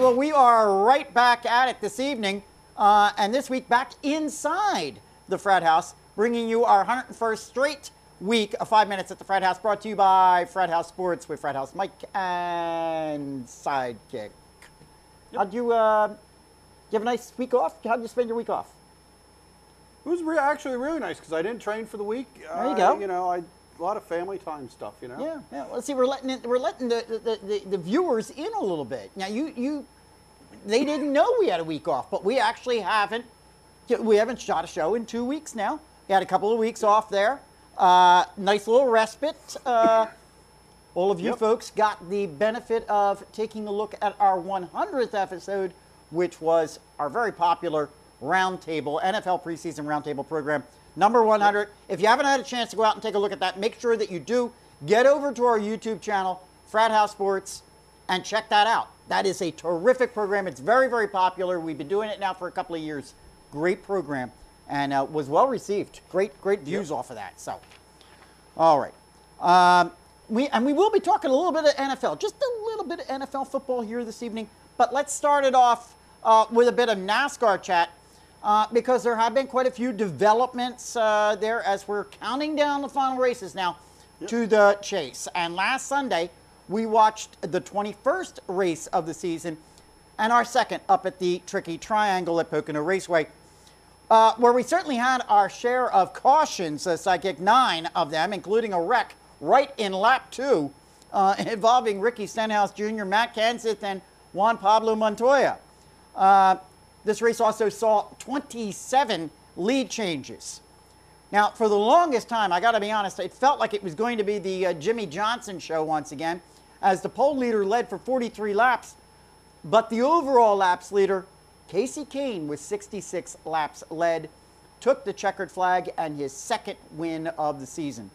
well, we are right back at it this evening, and this week back inside the Frat House, bringing you our 101st straight week of 5 minutes at the Frat House, brought to you by Frat House Sports with Frat House Mike and Sidekick. Yep. How'd you have a nice week off? How'd you spend your week off? It was actually really nice because I didn't train for the week. There you go. You know, a lot of family time stuff. You know. Yeah. Let's see. We're letting the viewers in a little bit. Now, they didn't know we had a week off, but we actually haven't. We haven't shot a show in 2 weeks now. We had a couple of weeks off there. Nice little respite. All of you folks got the benefit of taking a look at our 100th episode, which was our very popular roundtable, NFL preseason roundtable program, number 100. If you haven't had a chance to go out and take a look at that, make sure that you do. Get over to our YouTube channel, Frat House Sports, and check that out. That is a terrific program. It's very, very popular. We've been doing it now for a couple of years. Great program, and was well received. Great views off of that. So, all right. We will be talking a little bit of NFL, just a little bit of NFL football here this evening. But let's start it off with a bit of NASCAR chat. Because there have been quite a few developments there as we're counting down the final races now to the chase. And last Sunday, we watched the 21st race of the season and our second up at the Tricky Triangle at Pocono Raceway, where we certainly had our share of cautions, Sidekick, 9 of them, including a wreck right in lap 2 involving Ricky Stenhouse Jr., Matt Kenseth, and Juan Pablo Montoya. This race also saw 27 lead changes. Now, for the longest time, I got to be honest, it felt like it was going to be the Jimmy Johnson show once again, as the pole leader led for 43 laps. But the overall laps leader, Casey Kane, with 66 laps led, took the checkered flag and his second win of the season.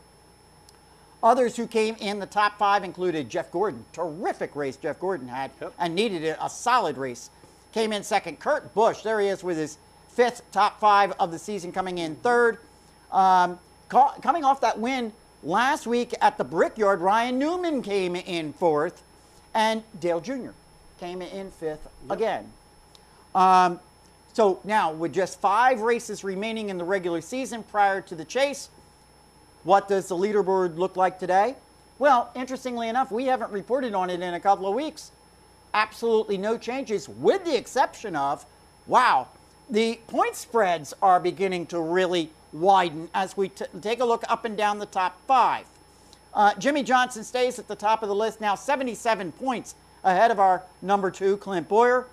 Others who came in the top 5 included Jeff Gordon. Terrific race Jeff Gordon had and needed a solid race. Came in second. Kurt Busch, there he is with his 5th top 5 of the season, coming in 3rd. Coming off that win last week at the Brickyard, Ryan Newman came in 4th, and Dale Jr. came in 5th again. So now, with just 5 races remaining in the regular season prior to the chase, what does the leaderboard look like today? Well, interestingly enough, we haven't reported on it in a couple of weeks. Absolutely no changes, with the exception of, wow, the point spreads are beginning to really widen as we take a look up and down the top 5. Jimmy Johnson stays at the top of the list now, 77 points ahead of our number 2, Clint Boyer.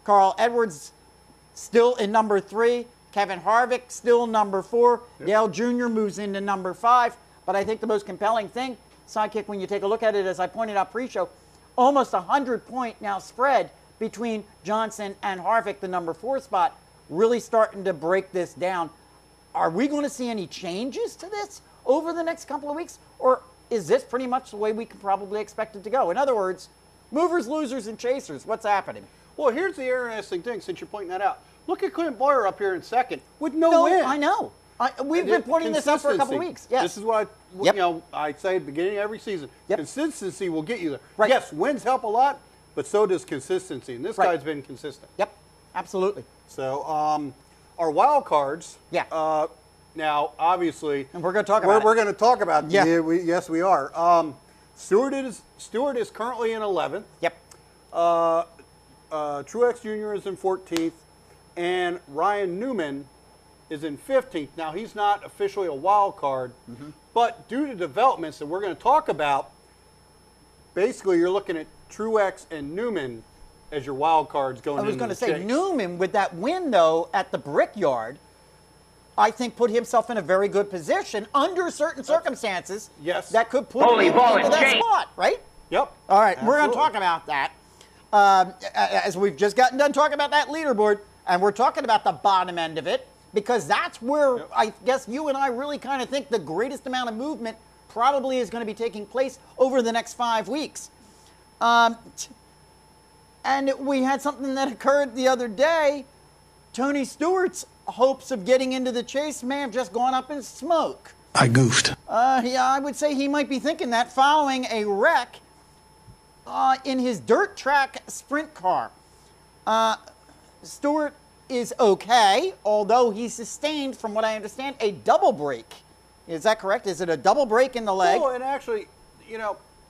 Carl Edwards still in number 3. Kevin Harvick still number 4. Dale Jr. moves into number 5. But I think the most compelling thing, Sidekick, when you take a look at it, as I pointed out pre-show, almost 100-point now spread between Johnson and Harvick, the number 4 spot, really starting to break this down. Are we going to see any changes to this over the next couple of weeks? Or is this pretty much the way we can probably expect it to go? In other words, movers, losers, and chasers, what's happening? Well, here's the interesting thing, since you're pointing that out. Look at Clint Boyer up here in 2nd with no win. I know. We've been pointing this out for a couple of weeks. Yes. This is what I say at the beginning of every season. Consistency will get you there. Right. Yes, wins help a lot, but so does consistency. And this guy's been consistent. Yep, absolutely. So our wild cards. Now, obviously, and we're going to talk about we're going to talk about it. Yes, we are. Stewart is currently in 11th. Yep. Truex Jr. is in 14th, and Ryan Newman is in 15th. Now, he's not officially a wild card, but due to developments that we're going to talk about, basically you're looking at Truex and Newman as your wild cards going into the chase. I was going to say, Newman, with that win, though, at the Brickyard, I think put himself in a very good position under certain circumstances that could put him into that spot, right? Yep. All right, we're going to talk about that. As we've just gotten done talking about that leaderboard, and we're talking about the bottom end of it, because that's where I guess you and I really kind of think the greatest amount of movement probably is going to be taking place over the next 5 weeks. And we had something that occurred the other day. Tony Stewart's hopes of getting into the chase may have just gone up in smoke. I goofed. Yeah, I would say he might be thinking that following a wreck in his dirt track sprint car. Stewart is okay, although he sustained, from what I understand, a double break. Is that correct? Is it a double break in the leg? Oh, and actually,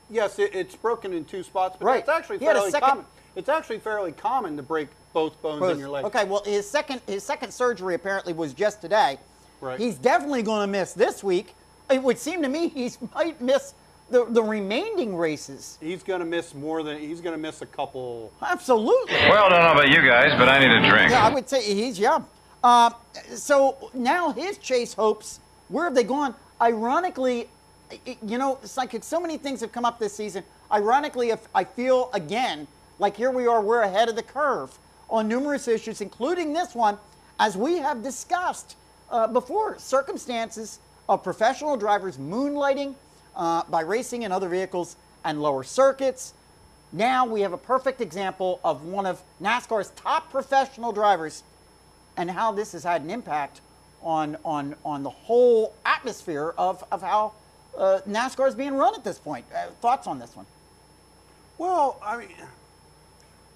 yes, it's broken in 2 spots, but Right. it's actually He had a fairly second- common. It's actually fairly common to break both bones in your leg. Okay, well, his second surgery apparently was just today. Right. He's definitely going to miss this week. It would seem to me he might miss the remaining races. He's going to miss a couple. Absolutely. Well, I don't know about you guys, but I need a drink. Yeah, I would say he's young. So now his chase hopes, where have they gone? Ironically, it's like so many things have come up this season. Ironically, if I feel again like here we are, we're ahead of the curve on numerous issues, including this one, as we have discussed before, circumstances of professional drivers moonlighting by racing in other vehicles and lower circuits. Now we have a perfect example of one of NASCAR's top professional drivers and how this has had an impact on the whole atmosphere of how NASCAR is being run at this point. Thoughts on this one? Well, I mean,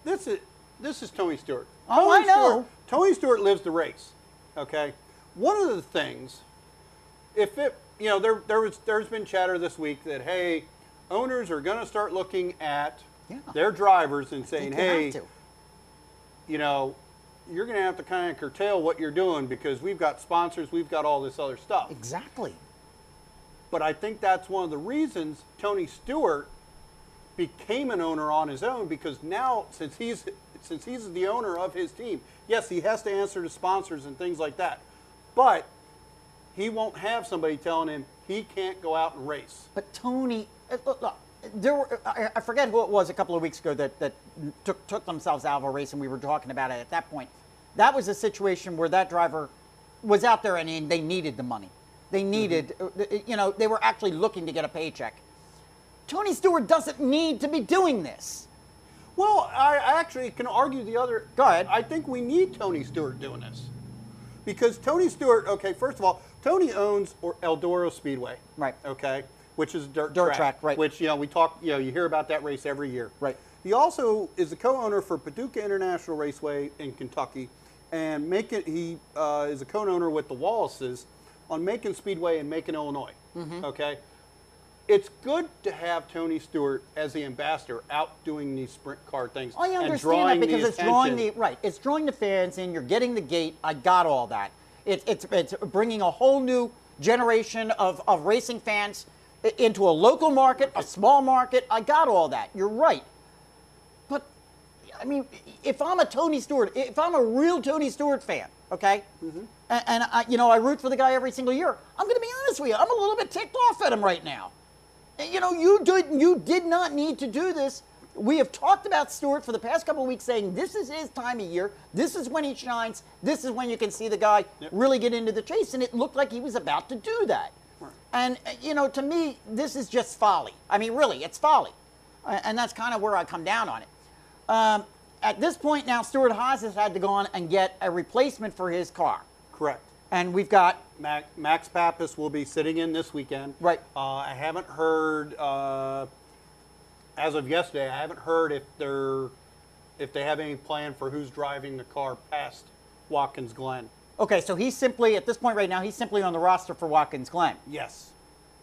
this is Tony Stewart. Oh, I know. Tony Stewart lives the race. Okay, one of the things, there's been chatter this week that hey, owners are going to start looking at their drivers and saying, hey, you're going to have to kind of curtail what you're doing because we've got sponsors, we've got all this other stuff. Exactly. But I think that's one of the reasons Tony Stewart became an owner on his own, because now since he's the owner of his team, yes, he has to answer to sponsors and things like that, but he won't have somebody telling him he can't go out and race. But Tony, look, I forget who it was a couple of weeks ago that took themselves out of a race, and we were talking about it at that point. That was a situation where that driver was out there and they needed the money. They needed, they were actually looking to get a paycheck. Tony Stewart doesn't need to be doing this. Well, I actually can argue the other. Go ahead. I think we need Tony Stewart doing this. Because Tony Stewart, okay, first of all, Tony owns Eldora Speedway. Right. Okay, which is a dirt track, right. Which, we talk, you hear about that race every year. Right. He also is the co-owner for Paducah International Raceway in Kentucky, and he is a co-owner with the Wallaces on Macon Speedway in Macon, Illinois. Mm-hmm. Okay. It's good to have Tony Stewart as the ambassador out doing these sprint car things. I understand that because it's drawing the fans in. You're getting the gate. I got all that. It's bringing a whole new generation of racing fans into a local market, a small market. I got all that. You're right. But I mean, if I'm a real Tony Stewart fan, okay, and I root for the guy every single year, I'm going to be honest with you. I'm a little bit ticked off at him right now. You did not need to do this. We have talked about Stewart for the past couple of weeks, saying this is his time of year. This is when he shines. This is when you can see the guy really get into the chase. And it looked like he was about to do that. Right. And, to me, this is just folly. I mean, really, it's folly. And that's kind of where I come down on it. At this point now, Stewart Haas has had to go on and get a replacement for his car. Correct. And we've got Max Pappas will be sitting in this weekend. Right. I haven't heard, as of yesterday, I haven't heard if they have any plan for who's driving the car past Watkins Glen. Okay, so he's simply, at this point right now, he's simply on the roster for Watkins Glen. Yes.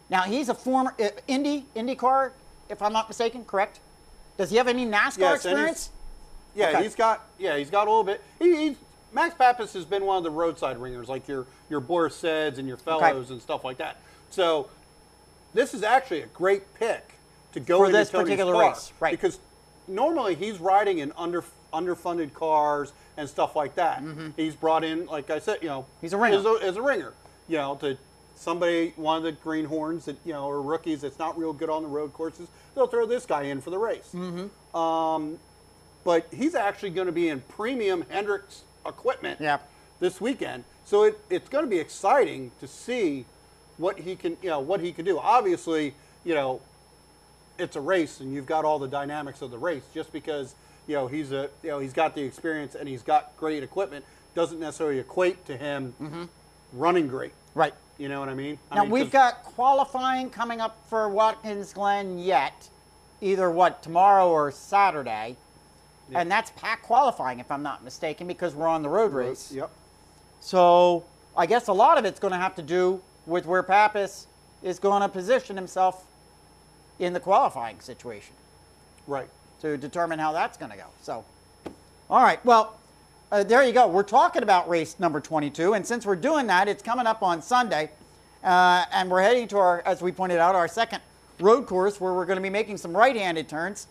Now, he's a former IndyCar, if I'm not mistaken, correct? Does he have any NASCAR experience? Okay. He's got a little bit. Max Pappas has been one of the roadside ringers, like your Boris Seds and your Fellows and stuff like that. So this is actually a great pick to go for into this Tony's particular car, race, right? Because normally he's riding in underfunded cars and stuff like that. Mm-hmm. He's brought in, like I said, he's a ringer. As a ringer, to somebody, one of the greenhorns that are rookies that's not real good on the road courses. They'll throw this guy in for the race. Mm-hmm. But he's actually going to be in premium Hendricks equipment this weekend, so it's going to be exciting to see what he can do. Obviously, it's a race, and you've got all the dynamics of the race. Just because he's got the experience and he's got great equipment doesn't necessarily equate to him running great. Right. You know what I mean? Now we've got qualifying coming up for Watkins Glen yet, either tomorrow or Saturday. And that's pack qualifying, if I'm not mistaken, because we're on the road race. Yep. So I guess a lot of it's going to have to do with where Pappas is going to position himself in the qualifying situation Right. to determine how that's going to go. So, all right, well, there you go. We're talking about race number 22, and since we're doing that, it's coming up on Sunday, and we're heading to our, as we pointed out, our second road course where we're going to be making some right-handed turns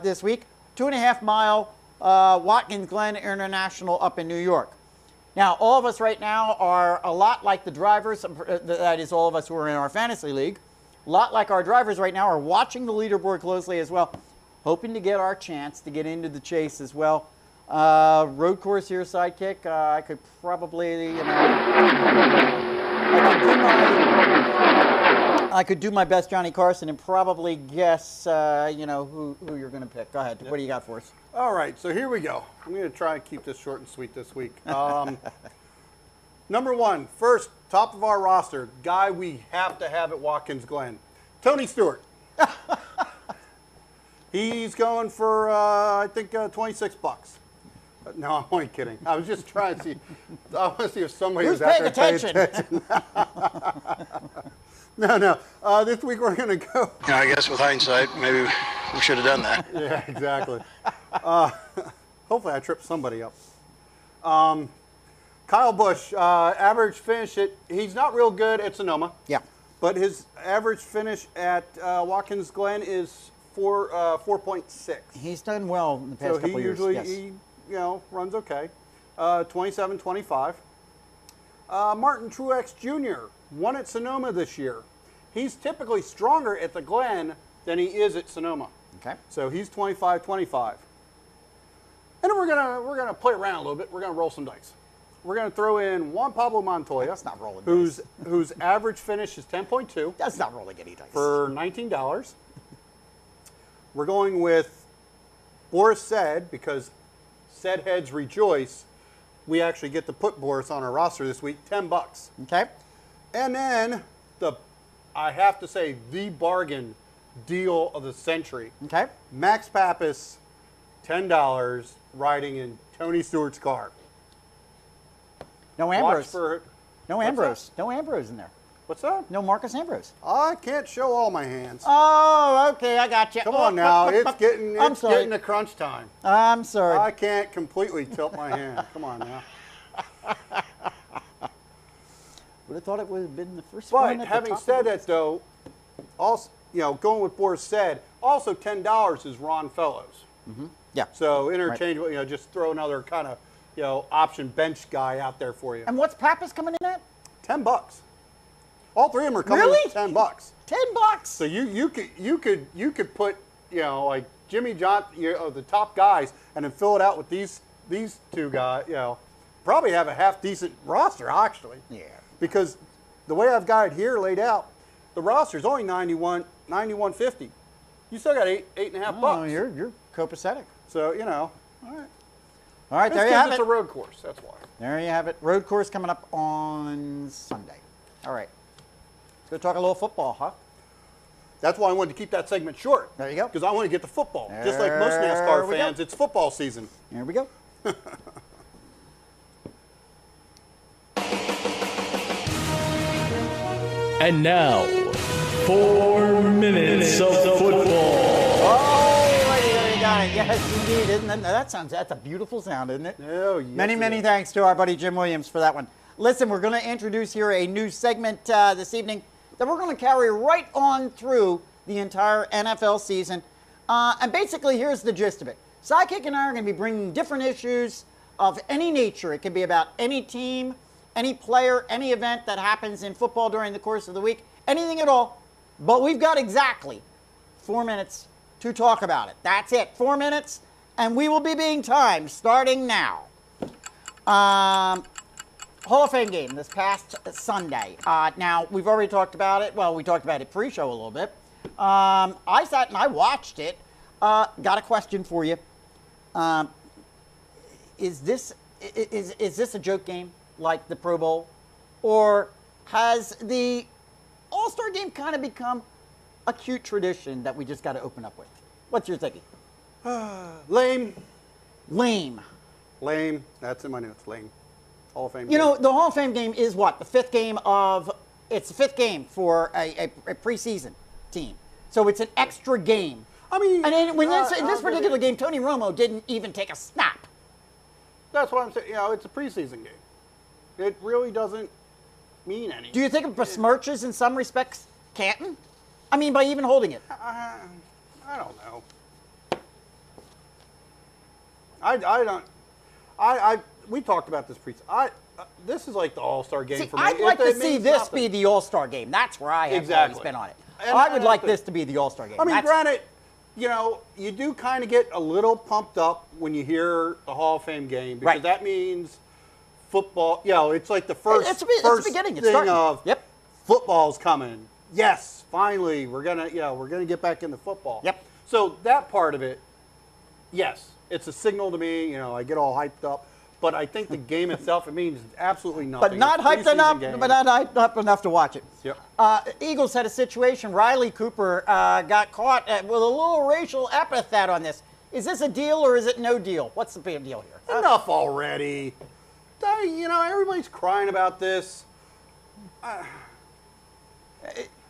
this week. 2.5 mile Watkins Glen International up in New York. Now, all of us right now are a lot like the drivers, that is all of us who are in our fantasy league. A lot like our drivers right now are watching the leaderboard closely as well, hoping to get our chance to get into the chase as well. Road course here, sidekick. I could probably, I could do my best Johnny Carson and probably guess, who you're going to pick. Go ahead. Yep. What do you got for us? All right, so here we go. I'm going to try and keep this short and sweet this week. Number one, first, top of our roster, guy we have to have at Watkins Glen, Tony Stewart. He's going for, I think, $26. No, I'm only kidding. I was just trying to see. I want to see if somebody was out there paying attention. No. This week we're going to go. Yeah, I guess with hindsight, maybe we should have done that. Yeah, exactly. Hopefully I tripped somebody up. Kyle Busch, average finish he's not real good at Sonoma. Yeah. But his average finish at Watkins Glen is 4.6. He's done well in the past couple years. So he usually, runs okay. 27-25. Martin Truex Jr. won at Sonoma this year. He's typically stronger at the Glen than he is at Sonoma. Okay. So he's 25-25. And then we're gonna play around a little bit. We're gonna roll some dice. We're gonna throw in Juan Pablo Montoya. That's not rolling dice. Whose average finish is 10.2. That's not rolling any dice. For $19. We're going with Boris Said, because Said heads rejoice. We actually get to put Boris on our roster this week, $10. Okay. And then I have to say, the bargain deal of the century. Okay. Max Pappas, $10, riding in Tony Stewart's car. No Ambrose. No What's Ambrose. No Ambrose in there. What's that? No Marcus Ambrose. I can't show all my hands. Oh, okay, I got you. Come on now, it's getting to crunch time. I'm sorry. I can't completely tilt my hand. Come on now. Would have thought it would have been the first one. But having said that, though, also going with Boris Said, also $10 is Ron Fellows. Mm-hmm. Yeah. So interchangeable. Right. Just throw another kind of option bench guy out there for you. And what's Pappas coming in at? $10. All three of them are coming really? in at $10. $10. So you could put like Jimmy John, the top guys, and then fill it out with these two guys. Probably have a half decent roster actually. Yeah. Because the way I've got it here laid out, the roster is only $91.50. You still got $8.5 bucks. Oh, you're copacetic. So all right. All right, there you have it. It's a road course. That's why. There you have it. Road course coming up on Sunday. All right. Let's go talk a little football, huh? That's why I wanted to keep that segment short. There you go. Because I want to get to football. Just like most NASCAR fans, it's football season. There we go. And now, 4 minutes of football. Oh, there you got it. Yes, indeed. Isn't that? That's a beautiful sound, isn't it? Oh, yes. Many thanks to our buddy Jim Williams for that one. Listen, we're going to introduce here a new segment this evening that we're going to carry right on through the entire NFL season. And basically, here's the gist of it. Sidekick and I are going to be bringing different issues of any nature. It can be about any team, any player, any event that happens in football during the course of the week, anything at all. But we've got exactly 4 minutes to talk about it. That's it, 4 minutes, and we will be being timed starting now. Hall of Fame game this past Sunday. Now, we've already talked about it. Well, we talked about it pre-show a little bit. I sat and I watched it. Got a question for you. Is this a joke game like the Pro Bowl? Or has the All-Star game kind of become a cute tradition that we just got to open up with? What's your thinking? Lame. Lame. Lame. That's in my notes. Lame. Hall of Fame. You game. know, the Hall of Fame game is what? The fifth game for a preseason team. So it's an extra game. I mean, And then when in this I'll particular give you- game, Tony Romo didn't even take a snap. That's what I'm saying. You know, it's a preseason game. It really doesn't mean anything. Do you think it besmirches in some respects Canton? I mean, by even holding it. I don't know. I don't. We talked about this this is like the All-Star game See, for me. I'd like to It see means this nothing. be the All-Star game. That's where I have Exactly. always been on it. And I would like that's this to be the All-Star game. I mean, That's- granted, you know, you do kind of get a little pumped up when you hear the Hall of Fame game because Right. that means football. You know, it's like the first It's the first beginning. It's thing starting. of Yep. football's coming. Yes, finally, we're gonna get back into football. Yep. So that part of it, yes, it's a signal to me. You know, I get all hyped up. But I think the game itself, it means absolutely nothing. But not It's a hyped preseason enough. game. But not hyped up enough to watch it. Yep. Eagles had a situation. Riley Cooper got caught with a little racial epithet on this. Is this a deal or is it no deal? What's the big deal here? Enough already. You know, everybody's crying about this.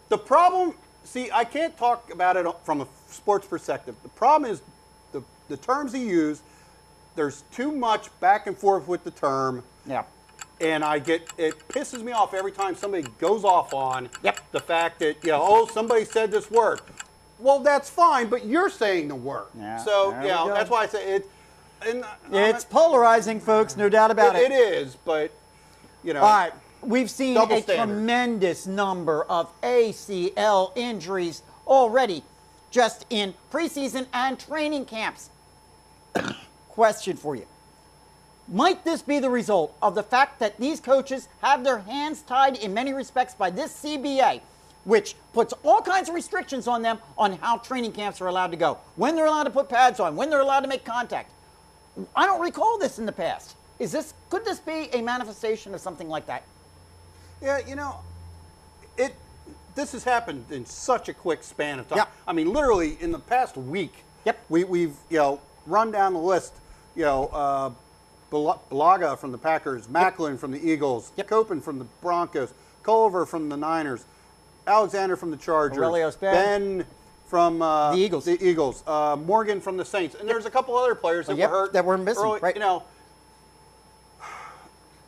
The problem, see, I can't talk about it from a sports perspective. The problem is the terms he used, there's too much back and forth with the term. Yeah. And it pisses me off every time somebody goes off on Yep. the fact that, somebody said this word. Well, that's fine, but you're saying the word. Yeah, So, there we go. that's why I say it. And It's polarizing, folks, no doubt about it. It is, but, All right. We've seen Double a standard. tremendous number of ACL injuries already just in preseason and training camps. Question for you. Might this be the result of the fact that these coaches have their hands tied in many respects by this CBA, which puts all kinds of restrictions on them on how training camps are allowed to go, when they're allowed to put pads on, when they're allowed to make contact? I don't recall this in the past. Could this be a manifestation of something like that? Yeah, this has happened in such a quick span of time. Yeah. I mean, literally in the past week. Yep. We've run down the list. Balaga from the Packers, Macklin from the Eagles, Yep. Copen from the Broncos, Culver from the Niners, Alexander from the Chargers, Aurelius Ben from The Eagles. Morgan from the Saints, and there's a couple other players that Yep, were hurt that were missing, early, right.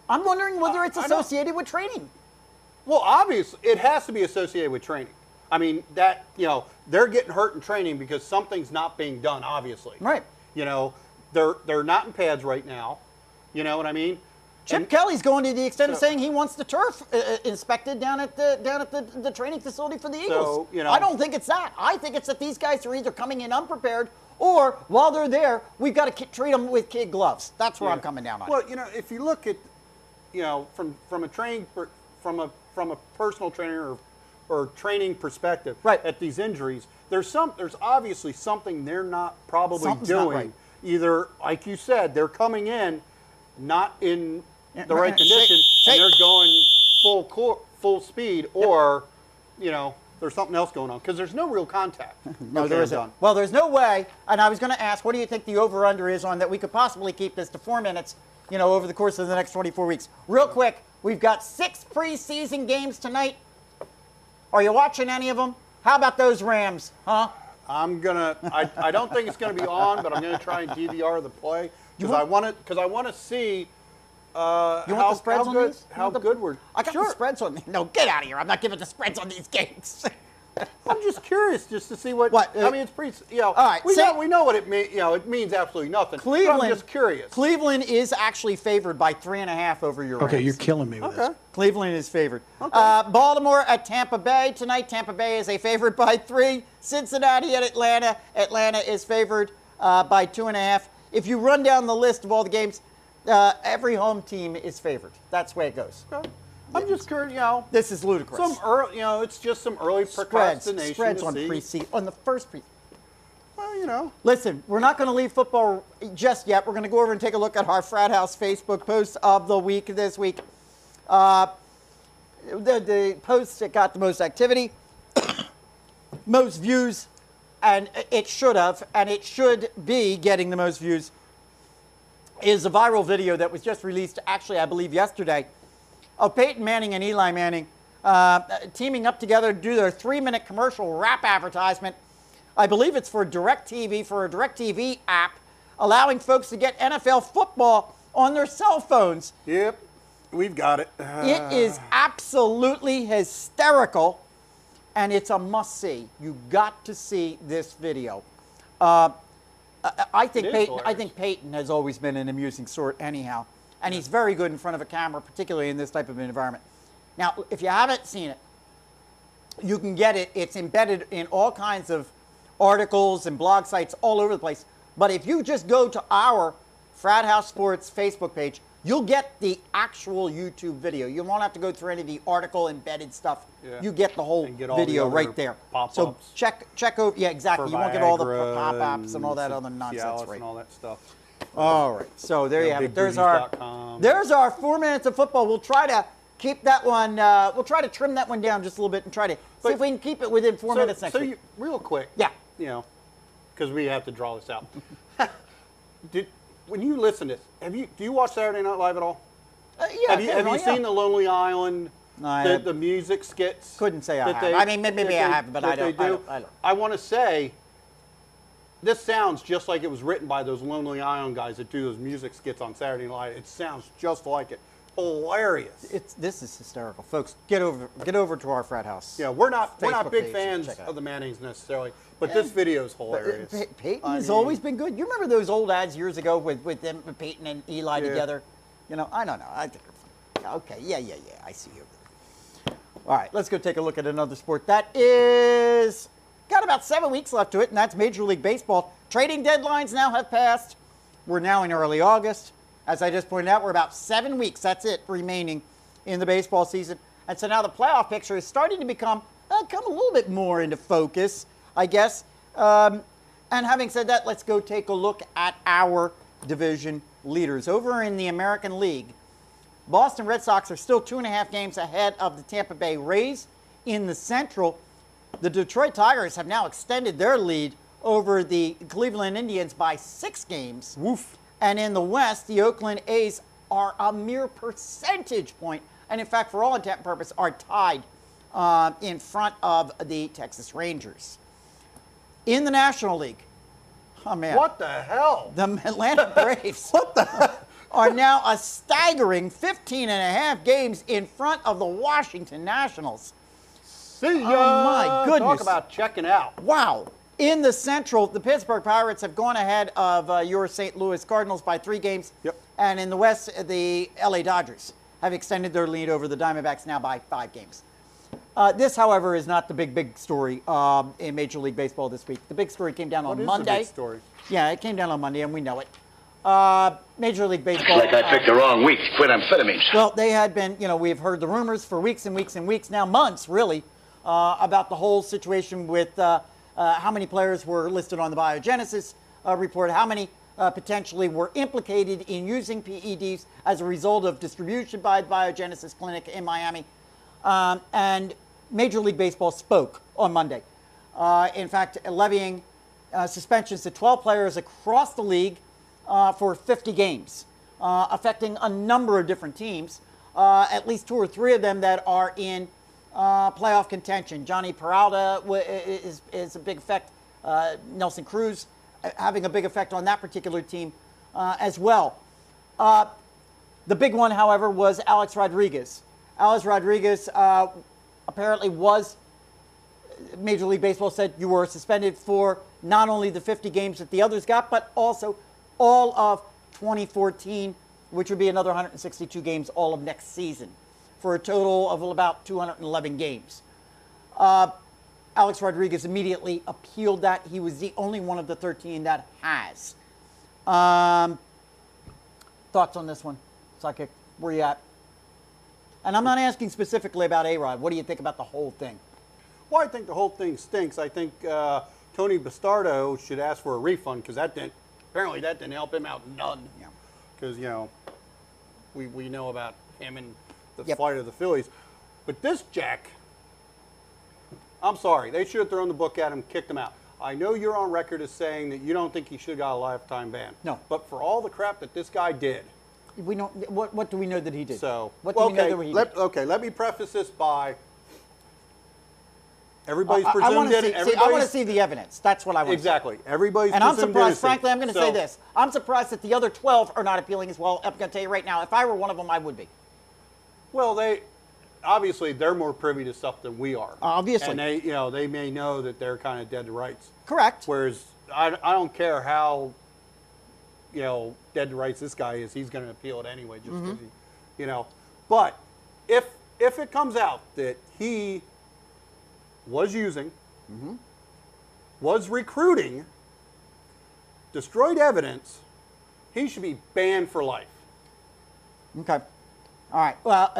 I'm wondering whether it's I don't- associated with training. Well, obviously, it has to be associated with training. I mean, they're getting hurt in training because something's not being done, obviously. Right. They're not in pads right now. You know what I mean? Chip Kelly's going to the extent of So- saying he wants the turf inspected down at the training facility for the Eagles. So, I don't think it's that. I think it's that these guys are either coming in unprepared or while they're there, we've got to treat them with kid gloves. That's where I'm coming down on. Well, if you look at, from a training, from a personal trainer or training perspective, Right. at these injuries, there's obviously something they're not probably Something's not doing. right. Either, like you said, they're coming in not in Yeah, the right say- condition, say- and they're going full speed, or there's something else going on because there's no real contact. No, there isn't. Well, there's no way. And I was going to ask, what do you think the over/under is on that we could possibly keep this to 4 minutes, over the course of the next 24 weeks? Real quick, we've got 6 preseason games tonight. Are you watching any of them? How about those Rams, huh? I don't think it's gonna be on, but I'm gonna try and DVR the play because I want to see. You want the spreads on good, these? How good we're. I got the spreads on. No, get out of here. I'm not giving the spreads on these games. I'm just curious just to see what. I mean, it's pretty. all right, we know what it means. It means absolutely nothing. Cleveland. But I'm just curious. Cleveland is actually favored by 3.5 over your Rams. Okay, you're killing me with this. Cleveland is favored. Baltimore at Tampa Bay tonight. Tampa Bay is a favorite by 3. Cincinnati at Atlanta. Atlanta is favored by 2.5. If you run down the list of all the games, every home team is favored. That's the way it goes. Okay. I'm just curious. This is ludicrous. Some early. It's just some early procrastination. Spreads to on see. on the first pre. Well, Listen, we're not going to leave football just yet. We're going to go over and take a look at our Frat House Facebook posts of the week this week. The posts that got the most activity, most views, and it should be getting the most views. is a viral video that was just released, actually, I believe yesterday, of Peyton Manning and Eli Manning teaming up together to do their 3-minute commercial rap advertisement. I believe it's for DirecTV, for a DirecTV app, allowing folks to get NFL football on their cell phones. Yep, we've got it. It is absolutely hysterical, and it's a must-see. You got to see this video. I think Peyton has always been an amusing sort anyhow, and he's very good in front of a camera, particularly in this type of environment. Now, if you haven't seen it, you can get it. It's embedded in all kinds of articles and blog sites all over the place. But if you just go to our Frat House Sports Facebook page, you'll get the actual YouTube video. You won't have to go through any of the article embedded stuff. Yeah. You get the whole video right there. So check over. Yeah, exactly. You won't get all the pop-ups and all that other nonsense, right? And all that stuff. All right. So there you have it. There's our 4 minutes of football. We'll try to keep that one. We'll try to trim that one down just a little bit and try to see if we can keep it within 4 minutes next week. Real quick. Yeah. You know, because we have to draw this out. When you listen to this, do you watch Saturday Night Live at all? Yeah. Have you seen the Lonely Island, the music skits? Couldn't say I have. I mean, maybe I have, but I don't. I want to say, this sounds just like it was written by those Lonely Island guys that do those music skits on Saturday Night Live. It sounds just like it. Hilarious. This is hysterical, folks. Get over to our Frat House. Yeah, we're not big page fans of the Mannings necessarily, but this video is hilarious. Peyton has always been good. You remember those old ads years ago with Peyton and Eli together? You know, I don't know. I think they're funny. Okay, yeah. I see you. All right, let's go take a look at another sport that is got about 7 weeks left to it, and that's Major League Baseball. Trading deadlines now have passed. We're now in early August. As I just pointed out, we're about 7 weeks, that's it, remaining in the baseball season. And so now the playoff picture is starting to come a little bit more into focus, I guess. And having said that, let's go take a look at our division leaders. Over in the American League, Boston Red Sox are still 2.5 games ahead of the Tampa Bay Rays. In the Central, the Detroit Tigers have now extended their lead over the Cleveland Indians by 6 games. Woof. And in the West, the Oakland A's are a mere percentage point, and in fact, for all intent and purpose, are tied in front of the Texas Rangers. In the National League, oh man. What the hell? The Atlanta Braves are now a staggering 15.5 games in front of the Washington Nationals. See ya. Oh my goodness. Talk about checking out. Wow. In the Central, the Pittsburgh Pirates have gone ahead of your St. Louis Cardinals by 3 games. Yep. And in the West, the LA Dodgers have extended their lead over the Diamondbacks now by 5 games. This, however, is not the big story in Major League Baseball this week. The big story came down on Monday. The big story? Yeah, it came down on Monday, and we know it. Major League Baseball. Like I picked the wrong week to quit amphetamines. Well, they had been, we've heard the rumors for weeks and weeks and weeks, now months really, about the whole situation with how many players were listed on the biogenesis report, how many potentially were implicated in using PEDs as a result of distribution by the Biogenesis Clinic in Miami. And Major League Baseball spoke on Monday. In fact, levying suspensions to 12 players across the league for 50 games, affecting a number of different teams, at least 2 or 3 of them that are in playoff contention. Johnny Peralta is a big effect. Nelson Cruz having a big effect on that particular team as well. The big one, however, was Alex Rodriguez. Alex Rodriguez apparently was, Major League Baseball said, you were suspended for not only the 50 games that the others got, but also all of 2014, which would be another 162 games all of next season, for a total of about 211 games. Alex Rodriguez immediately appealed that. He was the only one of the 13 that has. Thoughts on this one, Psychic? Where you at? And I'm not asking specifically about A-Rod. What do you think about the whole thing? Well, I think the whole thing stinks. I think Tony Bastardo should ask for a refund because apparently that didn't help him out none. Yeah. Because, we know about him and the flight of the Phillies. But this Jack, I'm sorry. They should have thrown the book at him, kicked him out. I know you're on record as saying that you don't think he should have got a lifetime ban. No. But for all the crap that this guy did. We don't. What do we know that he did? So, what do we know that he did? Okay, let me preface this by everybody's I presumed want to it. see. I want to see the evidence. That's what I want. Exactly. Everybody's and I'm presumed surprised. innocent. Frankly, I'm going to So- say this. I'm surprised that the other 12 are not appealing as well. I'm going to tell you right now. If I were one of them, I would be. Well, obviously they're more privy to stuff than we are. Obviously. And they may know that they're kind of dead to rights. Correct. Whereas I don't care how dead to rights this guy is, he's going to appeal it anyway, just because he, But if it comes out that he was using, was recruiting, destroyed evidence, he should be banned for life. Okay. All right. Well,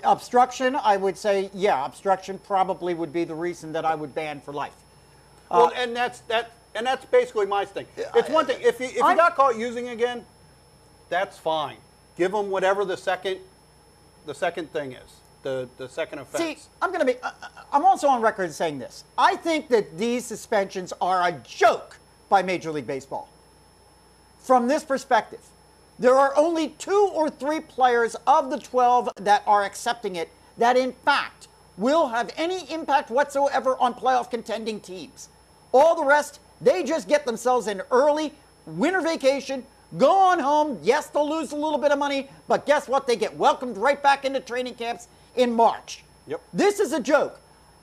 obstruction, I would say, yeah, obstruction probably would be the reason that I would ban for life. Well, and that's basically my thing. It's one thing if he got caught using again, that's fine. Give him whatever the second thing is, the second offense. See, I'm also on record saying this. I think that these suspensions are a joke by Major League Baseball. From this perspective, there are only 2 or 3 players of the 12 that are accepting it that, in fact, will have any impact whatsoever on playoff contending teams. All the rest, they just get themselves an early winter vacation, go on home. Yes, they'll lose a little bit of money, but guess what? They get welcomed right back into training camps in March. Yep. This is a joke.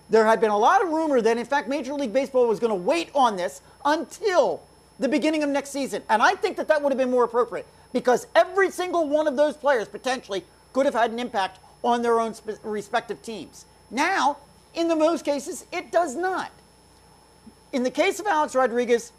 There had been a lot of rumor that, in fact, Major League Baseball was going to wait on this until the beginning of next season. And I think that would have been more appropriate because every single one of those players potentially could have had an impact on their own respective teams. Now, in the most cases, it does not. In the case of Alex Rodriguez,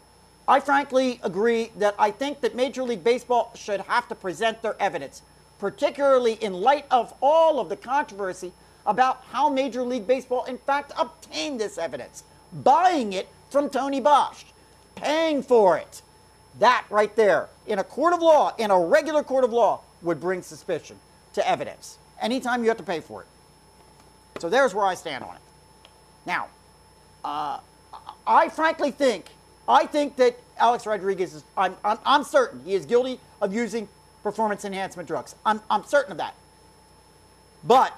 I frankly agree that I think that Major League Baseball should have to present their evidence, particularly in light of all of the controversy about how Major League Baseball, in fact, obtained this evidence, buying it from Tony Bosch, paying for it. That right there, in a court of law, in a regular court of law, would bring suspicion to evidence. Anytime you have to pay for it. So there's where I stand on it. Now, I frankly think that Alex Rodriguez is, I'm certain he is guilty of using performance enhancement drugs. I'm certain of that. But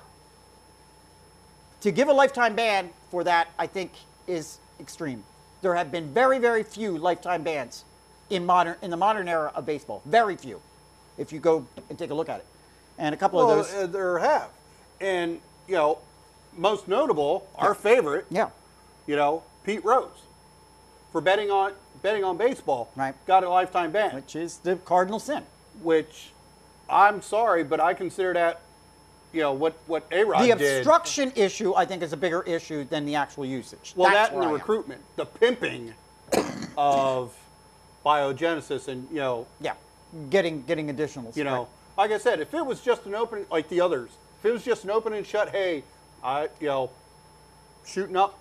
to give a lifetime ban for that, I think, is extreme. There have been very, very few lifetime bans in the modern era of baseball. Very few, if you go and take a look at it. And a couple of those. There have. And, most notable, our favorite, Pete Rose, for betting on baseball, right, got a lifetime ban. Which is the cardinal sin. Which, I'm sorry, but I consider that, what A-Rod did. The obstruction issue, I think, is a bigger issue than the actual usage. Well, That's that and the recruitment, the pimping of biogenesis and, Yeah, getting additional. Like I said, if it was just an open, like the others, if it was just an open and shut, hey, shooting up,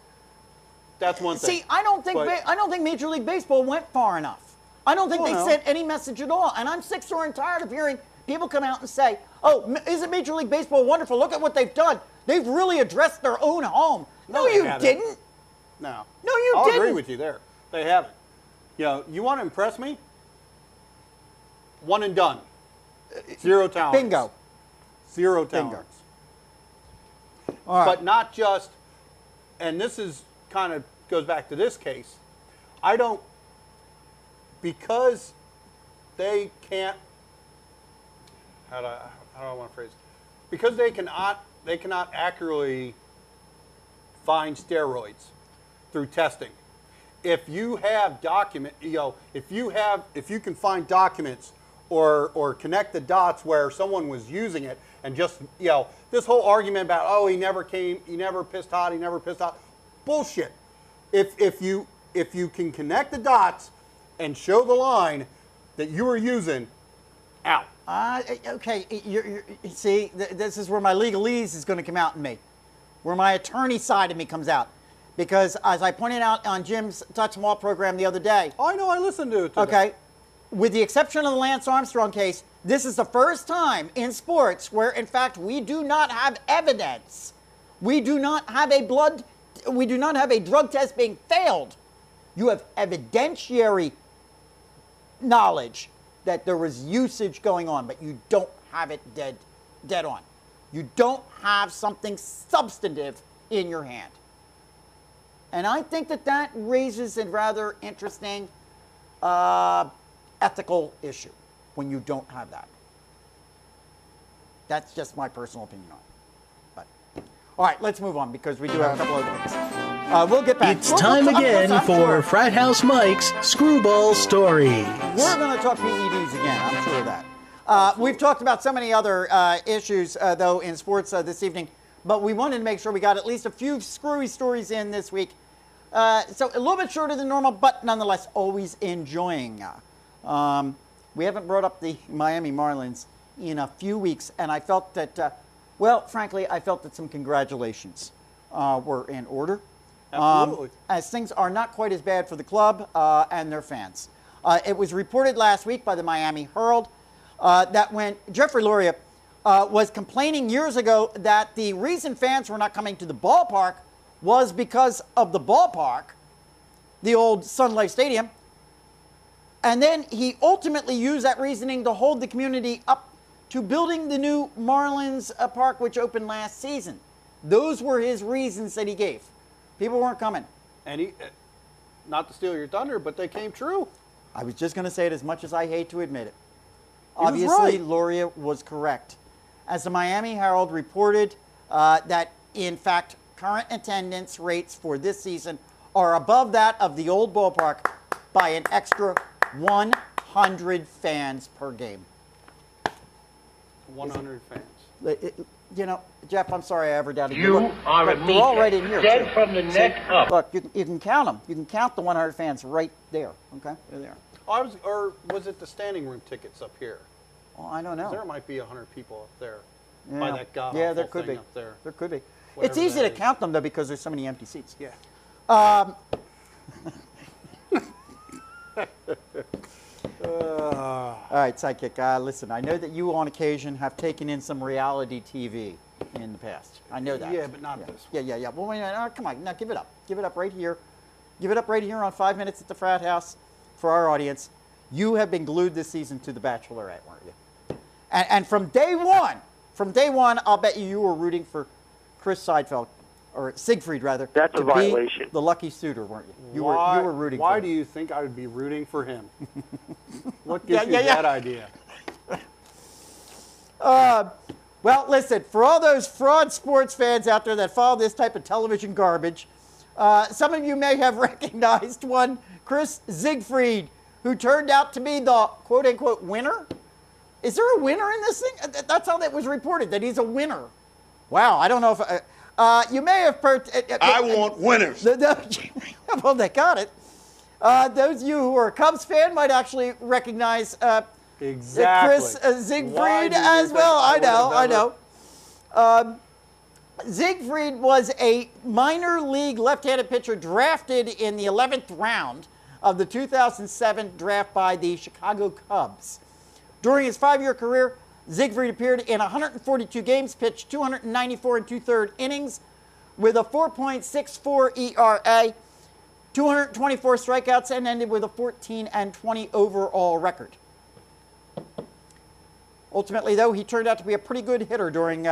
that's one thing. See, I don't think Major League Baseball went far enough. I don't think they sent any message at all. And I'm sick, sore, and tired of hearing people come out and say, "Oh, isn't Major League Baseball wonderful? Look at what they've done. They've really addressed their own home." No, you didn't. No. No, you I'll didn't. agree with you there. They haven't. You want to impress me? One and done. Zero tolerance. Bingo. Zero tolerance. All right. But not just, and this is kind of goes back to this case, because they can't, how do I want to phrase it? Because they cannot accurately find steroids through testing. If you have if you can find documents or connect the dots where someone was using it and just, this whole argument about, he never pissed hot, bullshit. If you can connect the dots and show the line that you were using, out. Okay, see, this is where my legalese is going to come out in me, where my attorney side of me comes out. Because as I pointed out on Jim's Touch 'em All program the other day. Oh, I know, I listened to it today. Okay, with the exception of the Lance Armstrong case, this is the first time in sports where, in fact, we do not have evidence. We do not have a drug test being failed You have evidentiary knowledge that there was usage going on, but you don't have it dead on. You don't have something substantive in your hand. And I think that raises a rather interesting ethical issue when you don't have that. That's just my personal opinion on it. But, all right, let's move on because we do have a couple other things. We'll get back. It's time again for Frat House Mike's Screwball Story. We're going to talk PEDs again, I'm sure of that. We've talked about so many other issues, though, in sports this evening, but we wanted to make sure we got at least a few screwy stories in this week. So a little bit shorter than normal, but nonetheless always enjoying. We haven't brought up the Miami Marlins in a few weeks, and I felt that, well, frankly, I felt that some congratulations were in order. Absolutely. As things are not quite as bad for the club and their fans. It was reported last week by the Miami Herald that when Jeffrey Loria was complaining years ago that the reason fans were not coming to the ballpark was because of the ballpark, the old Sun Life Stadium, and then he ultimately used that reasoning to hold the community up to building the new Marlins park, which opened last season. Those were his reasons that he gave. People weren't coming. And he, not to steal your thunder, but they came true. I was just going to say it as much as I hate to admit it. He was Obviously, right. Loria was correct. As the Miami Herald reported that, in fact, current attendance rates for this season are above that of the old ballpark by an extra 100 fans per game. 100 fans. You know, Jeff, I'm sorry I ever doubted You Look, are a look, they're all meathead. right in here. Dead too. from the neck up. Look, you can count them. You can count the 100 fans right there. Okay, they're there. Or was it the standing room tickets up here? Well, I don't know. There might be 100 people up there. Yeah. By that god Yeah, awful there could thing be. up there. There could be. Whatever It's easy that to is. count them though because there's so many empty seats. Yeah. All right, Sidekick. Listen, I know that you on occasion have taken in some reality TV in the past. I know that. Yeah, but not yeah. this Yeah, yeah, yeah. Well, wait, come on. Now give it up. Give it up right here. Give it up right here on 5 Minutes at the Frat House for our audience. You have been glued this season to The Bachelorette, weren't you? And from day one, I'll bet you were rooting for Chris Seidfeld, or Siegfried rather. That's a to be violation. the lucky suitor, weren't you? You were rooting Why for do him. you think I would be rooting for him? What gives you yeah. that idea? Well, listen, for all those fraud sports fans out there that follow this type of television garbage, some of you may have recognized one, Chris Siegfried, who turned out to be the quote-unquote winner. Is there a winner in this thing? That's how that was reported, that he's a winner. Wow, I don't know if... you may have... I want winners. Well, they got it. Those of you who are a Cubs fan might actually recognize Exactly. Chris Siegfried Why do you as think well. I would have know. ever- Siegfried was a minor league left-handed pitcher drafted in the 11th round of the 2007 draft by the Chicago Cubs. During his 5-year career, Siegfried appeared in 142 games, pitched 294 and 2/3 innings with a 4.64 ERA, 224 strikeouts, and ended with a 14-20 overall record. Ultimately, though, he turned out to be a pretty good hitter during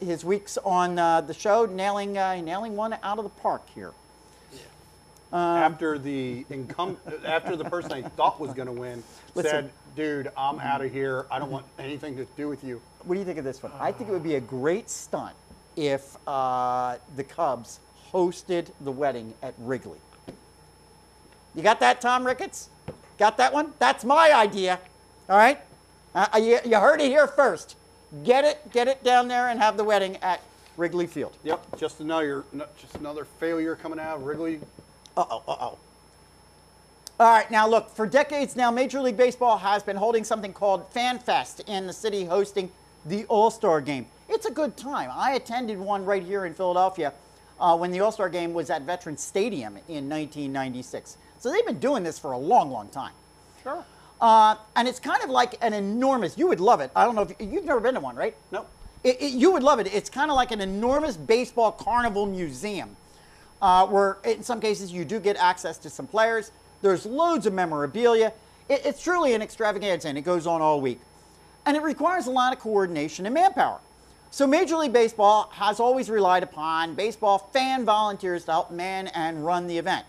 his weeks on the show, nailing one out of the park here. After the person I thought was going to win said, "Dude, I'm out of here. I don't want anything to do with you." What do you think of this one? I think it would be a great stunt if the Cubs hosted the wedding at Wrigley. You got that, Tom Ricketts? Got that one? That's my idea. All right? You heard it here first. Get it down there and have the wedding at Wrigley Field. Yep, just another failure coming out of Wrigley. All right, now look, for decades now, Major League Baseball has been holding something called Fan Fest in the city, hosting the All-Star Game. It's a good time. I attended one right here in Philadelphia when the All-Star Game was at Veterans Stadium in 1996. So they've been doing this for a long, long time. Sure. And it's kind of like an enormous, you would love it. I don't know if you've never been to one, right? No. You would love it. It's kind of like an enormous baseball carnival museum where in some cases you do get access to some players. There's loads of memorabilia. It's truly an extravaganza, and it goes on all week. And it requires a lot of coordination and manpower. So Major League Baseball has always relied upon baseball fan volunteers to help man and run the event.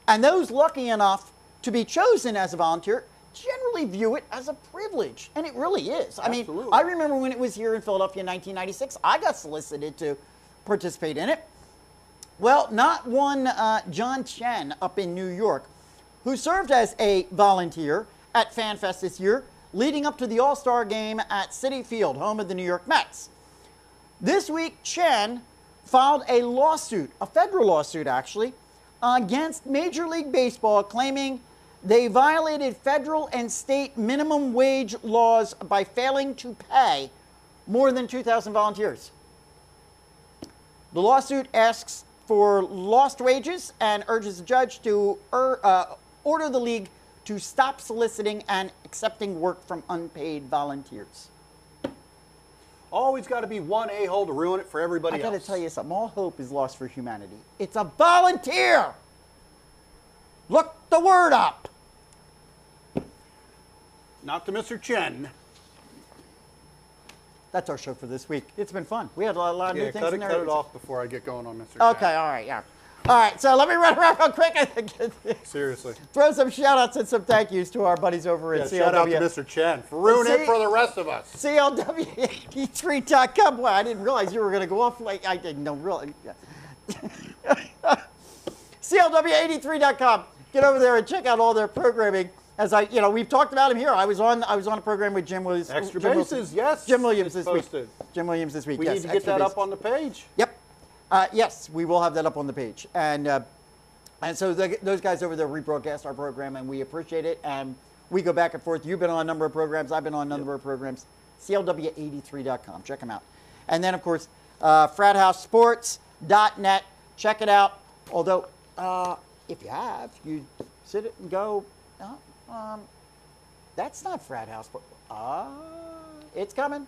And those lucky enough to be chosen as a volunteer generally view it as a privilege, and it really is. I mean, I remember when it was here in Philadelphia in 1996, I got solicited to participate in it. Well, not one John Chen up in New York, who served as a volunteer at FanFest this year, leading up to the All-Star game at Citi Field, home of the New York Mets. This week, Chen filed a lawsuit, a federal lawsuit actually, against Major League Baseball, claiming they violated federal and state minimum wage laws by failing to pay more than 2,000 volunteers. The lawsuit asks for lost wages and urges the judge to order the league to stop soliciting and accepting work from unpaid volunteers. Always got to be one a-hole to ruin it for everybody else. I got to tell you something. All hope is lost for humanity. It's a volunteer. Look the word up. Not to Mr. Chen. That's our show for this week. It's been fun. We had a lot of new things in there. Cut it off before I get going on Mr. Okay, Chen. all right, yeah. All right, so let me run around real quick. Seriously. Throw some shout-outs and some thank yous to our buddies over at CLW. Shout out to Mr. Chen for ruining it for the rest of us. CLW83.com. Boy, I didn't realize you were going to go off like I didn't know really. CLW83.com. Get over there and check out all their programming. As we've talked about him here. I was on a program with Jim Williams. Extra Bases, yes. Jim Williams this week. Posted. Jim Williams this week. We yes, need to get that up on the page. Yep. Yes, we will have that up on the page. And so those guys over there rebroadcast our program, and we appreciate it. And we go back and forth. You've been on a number of programs. I've been on a number of programs. CLW83.com. Check them out. And then, of course, FratHouseSports.net. Check it out. Although, if you have, you sit it and go, that's not Frat House. It's coming.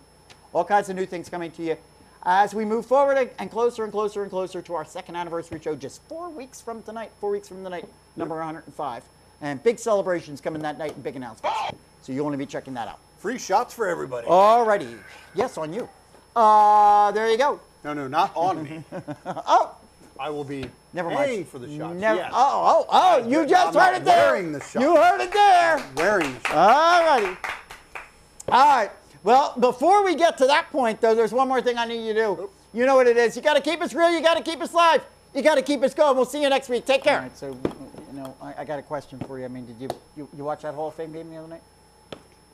All kinds of new things coming to you as we move forward and closer and closer and closer to our second anniversary show just 4 weeks from tonight. 4 weeks from tonight, number 105. And big celebrations coming that night and big announcements. So you want to be checking that out. Free shots for everybody. All righty. Yes, on you. There you go. No, not on me. Oh. I will be Never paying mind. for the shots. Never, yes. Oh, you just heard it there. Wearing the shot. You heard it there. Wearing the shot. All righty. All right. Well, before we get to that point, though, there's one more thing I need you to do. Oops. You know what it is. You got to keep us real. You got to keep us live. You got to keep us going. We'll see you next week. Take care. All right. So, I got a question for you. I mean, did you watch that Hall of Fame game the other night?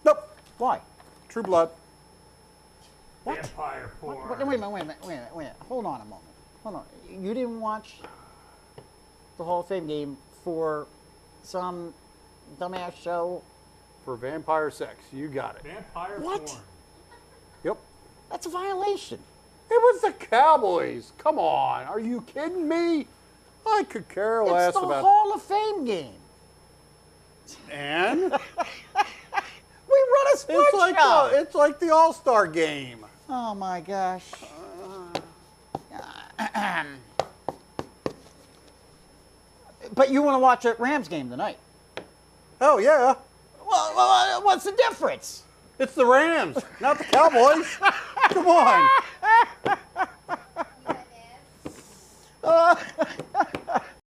Nope. Why? True Blood. What? Vampire porn. Wait a minute. Hold on a moment. Hold on. You didn't watch the Hall of Fame game for some dumbass show? For vampire sex. You got it. Vampire What? porn. Yep. That's a violation. It was the Cowboys. Come on. Are you kidding me? I could care less It's the about. Hall of Fame game. And We run a sports show. it's like the All-Star game. Oh my gosh. But you want to watch a Rams game tonight? Oh yeah. Well, what's the difference? It's the Rams, not the Cowboys. Come on.